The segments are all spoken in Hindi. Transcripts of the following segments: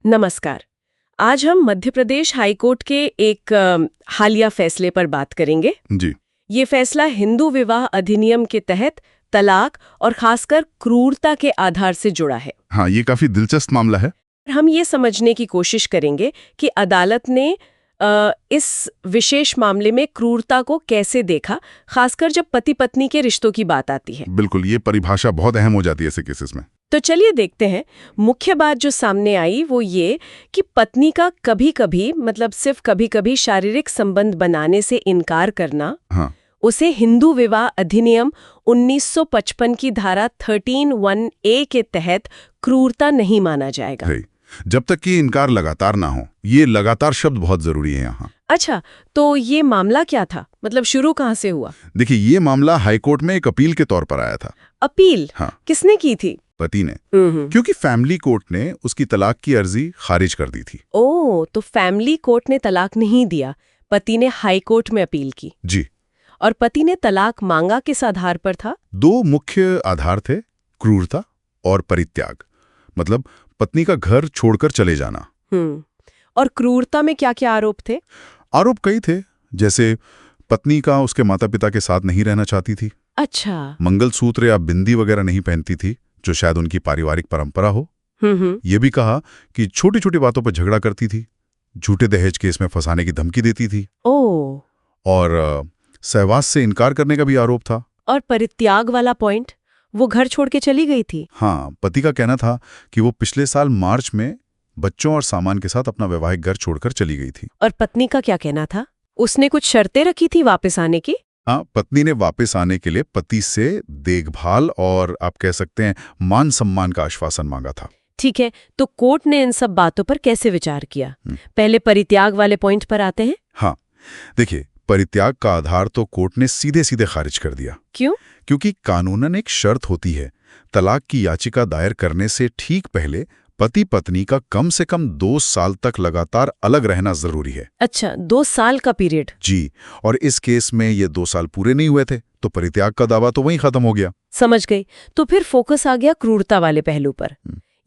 नमस्कार। आज हम मध्य प्रदेश हाईकोर्ट के एक हालिया फैसले पर बात करेंगे। जी। ये फैसला हिंदू विवाह अधिनियम के तहत तलाक और खासकर क्रूरता के आधार से जुड़ा है। हाँ, ये काफी दिलचस्प मामला है। हम ये समझने की कोशिश करेंगे कि अदालत ने इस विशेष मामले में क्रूरता को कैसे देखा, खासकर जब पति पत्नी के रिश्तों की बात आती है। बिल्कुल, ये परिभाषा बहुत अहम हो जाती है ऐसे केसेस में। तो चलिए देखते हैं। मुख्य बात जो सामने आई वो ये कि पत्नी का कभी-कभी, मतलब सिर्फ कभी-कभी शारीरिक संबंध बनाने से इनकार करना, हाँ। उसे हिंदू विवाह अधिनियम 1955 की धारा 13(1)(a) के तहत क्रूरता नहीं माना जाएगा। है। जब तक कि इनकार लगातार ना हो। ये लगातार शब्द बहुत जरूरी है यहाँ। अच्छा, तो ये मामला क्या था? मतलब शुरू कहाँ से हुआ? देखिए, ये मामला हाईकोर्ट में एक अपील के तौर पर आया था। अपील? हाँ। किसने की थी? पति ने। क्योंकि फैमिली कोर्ट ने उसकी तलाक की अर्जी खारिज कर दी थी। ओह, तो फैमिली कोर्ट ने तलाक नहीं दिया, पति ने हाई कोर्ट में अपील की। जी। और पति ने तलाक मांगा किस आधार पर था? दो मुख्य आधार थे, क्रूरता और परित्याग। मतलब पत्नी का घर छोड़कर चले जाना। और क्रूरता में क्या क्या आरोप थे? आरोप कई थे, जैसे पत्नी का उसके माता पिता के साथ नहीं रहना चाहती थी। अच्छा। मंगलसूत्र या बिंदी वगैरह नहीं पहनती थी, जो शायद उनकी पारिवारिक परंपरा हो। ये भी कहा कि छोटी छोटी बातों पर झगड़ा करती थी, झूठे दहेज केस में फंसाने की धमकी देती थी। ओह। और सहवास से इनकार करने का भी आरोप था। और परित्याग वाला पॉइंट, वो घर छोड़ के चली गई थी? हाँ, पति का कहना था कि वो पिछले साल मार्च में बच्चों और सामान के साथ अपना वैवाहिक घर छोड़कर चली गई थी। और पत्नी का क्या कहना था? उसने कुछ शर्तें रखी थी वापस आने की? हाँ, पत्नी ने वापस आने के लिए पति से देखभाल और आप कह सकते हैं मान सम्मान का आश्वासन मांगा था। ठीक है, तो कोर्ट ने इन सब बातों पर कैसे विचार किया? पहले परित्याग वाले पॉइंट पर आते हैं। हाँ, देखिए, परित्याग का आधार तो कोर्ट ने सीधे सीधे खारिज कर दिया। क्यों? क्योंकि कानूनन एक शर्त होती है, तलाक की याचिका दायर करने से ठीक पहले पति पत्नी का कम से कम 2 साल तक लगातार अलग रहना जरूरी है। अच्छा, 2 साल का पीरियड? जी। और इस केस में ये 2 साल पूरे नहीं हुए थे, तो परित्याग का दावा तो वहीं खत्म हो गया। समझ गई। तो फिर फोकस आ गया क्रूरता वाले पहलू पर।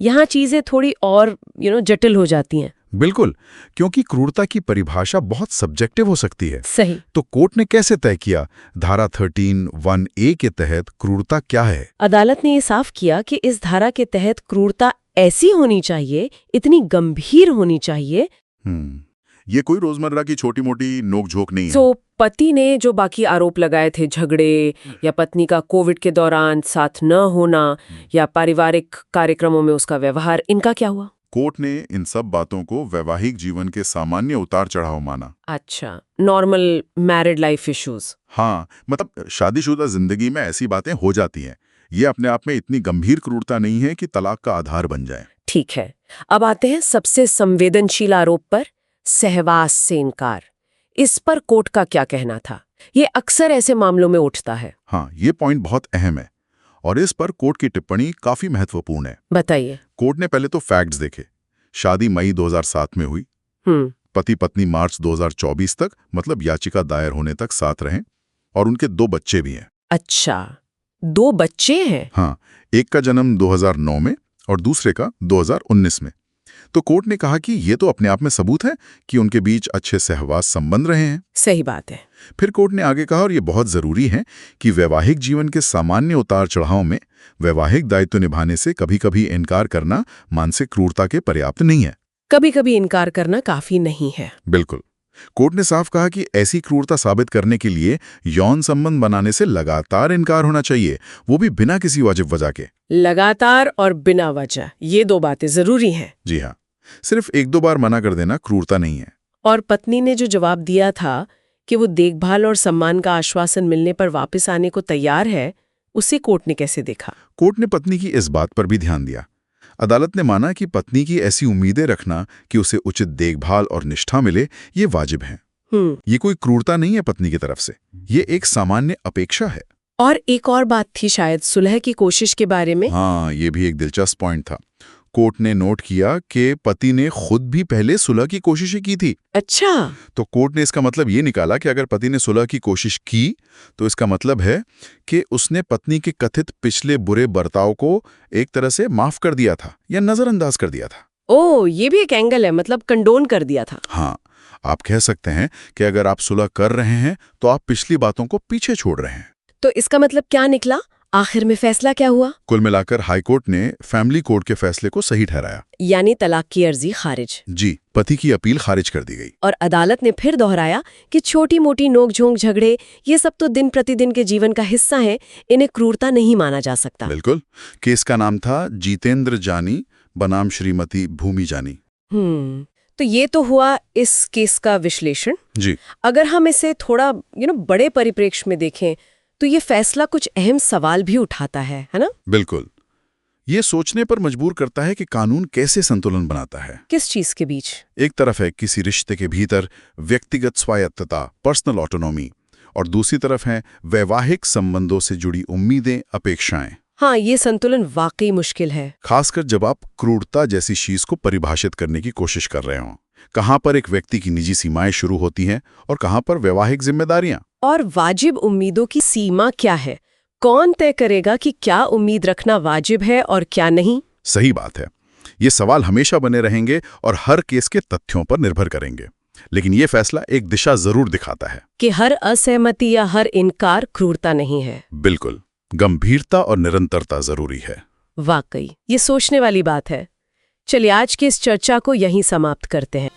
यहाँ चीजें थोड़ी और जटिल हो जाती हैं। बिल्कुल, क्योंकि क्रूरता की परिभाषा बहुत सब्जेक्टिव हो सकती है। सही। तो कोर्ट ने कैसे तय किया धारा 13(1)(a) के तहत क्रूरता क्या है? अदालत ने ये साफ किया कि इस धारा के तहत क्रूरता ऐसी होनी चाहिए, इतनी गंभीर होनी चाहिए। ये कोई रोजमर्रा की छोटी मोटी नोकझोंक नहीं है। तो पति ने जो बाकी आरोप लगाए थे, झगड़े या पत्नी का कोविड के दौरान साथ न होना या पारिवारिक कार्यक्रमों में उसका व्यवहार, इनका क्या हुआ? कोर्ट ने इन सब बातों को वैवाहिक जीवन के सामान्य उतार चढ़ाव माना। अच्छा, नॉर्मल मैरिड लाइफ इश्यूज। हाँ, मतलब शादीशुदा जिंदगी में ऐसी बातें हो जाती हैं। ये अपने आप में इतनी गंभीर क्रूरता नहीं है कि तलाक का आधार बन जाए। ठीक है, अब आते हैं सबसे संवेदनशील आरोप पर, सहवास से इनकार। इस पर कोर्ट का क्या कहना था? ये अक्सर ऐसे मामलों में उठता है। हाँ, ये पॉइंट बहुत अहम है और इस पर कोर्ट की टिप्पणी काफी महत्वपूर्ण है। बताइए। कोर्ट ने पहले तो फैक्ट्स देखे। शादी मई 2007 में हुई। पति पत्नी मार्च 2024 तक, मतलब याचिका दायर होने तक साथ रहें, और उनके 2 बच्चे भी हैं। अच्छा, 2 बच्चे हैं? हाँ, एक का जन्म 2009 में और दूसरे का 2019 में। तो कोर्ट ने कहा कि ये तो अपने आप में सबूत है कि उनके बीच अच्छे सहवास संबंध रहे हैं। सही बात है। फिर कोर्ट ने आगे कहा, और ये बहुत जरूरी है, कि वैवाहिक जीवन के सामान्य उतार चढ़ाव में वैवाहिक दायित्व निभाने से कभी-कभी इनकार करना मानसिक क्रूरता के पर्याप्त नहीं है। कभी-कभी इनकार करना काफी नहीं है। बिल्कुल। कोर्ट ने साफ कहा कि ऐसी क्रूरता साबित करने के लिए यौन संबंध बनाने से लगातार इनकार होना चाहिए, वो भी बिना किसी वाजिब वजह के। लगातार और बिना वजह, ये 2 बातें जरूरी हैं। जी हाँ, सिर्फ 1-2 बार मना कर देना क्रूरता नहीं है। और पत्नी ने जो जवाब दिया था कि वो देखभाल और सम्मान का आश्वासन मिलने पर वापस आने को तैयार है, उसे कोर्ट ने कैसे देखा? कोर्ट ने पत्नी की इस बात पर भी ध्यान दिया। अदालत ने माना कि पत्नी की ऐसी उम्मीदें रखना कि उसे उचित देखभाल और निष्ठा मिले, ये वाजिब है। ये कोई क्रूरता नहीं है पत्नी की तरफ से, ये एक सामान्य अपेक्षा है। और एक और बात थी शायद, सुलह की कोशिश के बारे में। हाँ, ये भी एक दिलचस्प पॉइंट था। कोर्ट ने नोट किया कि पति ने खुद भी पहले सुलह की कोशिशें की थी। अच्छा। तो कोर्ट ने इसका मतलब ये निकाला कि अगर पति ने सुलह की कोशिश की, तो इसका मतलब है कि उसने पत्नी के कथित पिछले बुरे बर्ताव को एक तरह से माफ कर दिया था या नजरअंदाज कर दिया था। ओह, ये भी एक एंगल है, मतलब कंडोन कर दिया था। हाँ, आप कह सकते हैं कि अगर आप सुलह कर रहे हैं तो आप पिछली बातों को पीछे छोड़ रहे हैं। तो इसका मतलब क्या निकला? आखिर में फैसला क्या हुआ? कुल मिलाकर हाईकोर्ट ने फैमिली कोर्ट के फैसले को सही ठहराया। यानी तलाक की अर्जी खारिज। जी, पति की अपील खारिज कर दी गई। और अदालत ने फिर दोहराया कि छोटी मोटी नोक-झोंक झगड़े ये सब तो दिन प्रतिदिन के जीवन का हिस्सा है, इन्हें क्रूरता नहीं माना जा सकता। बिल्कुल। केस का नाम था जितेंद्र जानी बनाम श्रीमती भूमि जानी। तो ये तो हुआ इस केस का विश्लेषण। जी। अगर हम इसे थोड़ा बड़े परिप्रेक्ष्य में देखें तो ये फैसला कुछ अहम सवाल भी उठाता है ना? बिल्कुल। ये सोचने पर मजबूर करता है कि कानून कैसे संतुलन बनाता है। किस चीज के बीच? एक तरफ है किसी रिश्ते के भीतर व्यक्तिगत स्वायत्तता, पर्सनल ऑटोनॉमी, और दूसरी तरफ है वैवाहिक संबंधों से जुड़ी उम्मीदें, अपेक्षाएं। हाँ, ये संतुलन वाकई मुश्किल है। खासकर जब आप क्रूरता जैसी चीज को परिभाषित करने की कोशिश कर रहे हों। कहां पर एक व्यक्ति की निजी सीमाएं शुरू होती हैं और कहां पर वैवाहिक जिम्मेदारियां। और वाजिब उम्मीदों की सीमा क्या है? कौन तय करेगा कि क्या उम्मीद रखना वाजिब है और क्या नहीं? सही बात है। ये सवाल हमेशा बने रहेंगे और हर केस के तथ्यों पर निर्भर करेंगे। लेकिन ये फैसला एक दिशा जरूर दिखाता है कि हर असहमति या हर इनकार क्रूरता नहीं है। बिल्कुल, गंभीरता और निरंतरता जरूरी है। वाकई ये सोचने वाली बात है। चलिए आज की इस चर्चा को यहीं समाप्त करते हैं।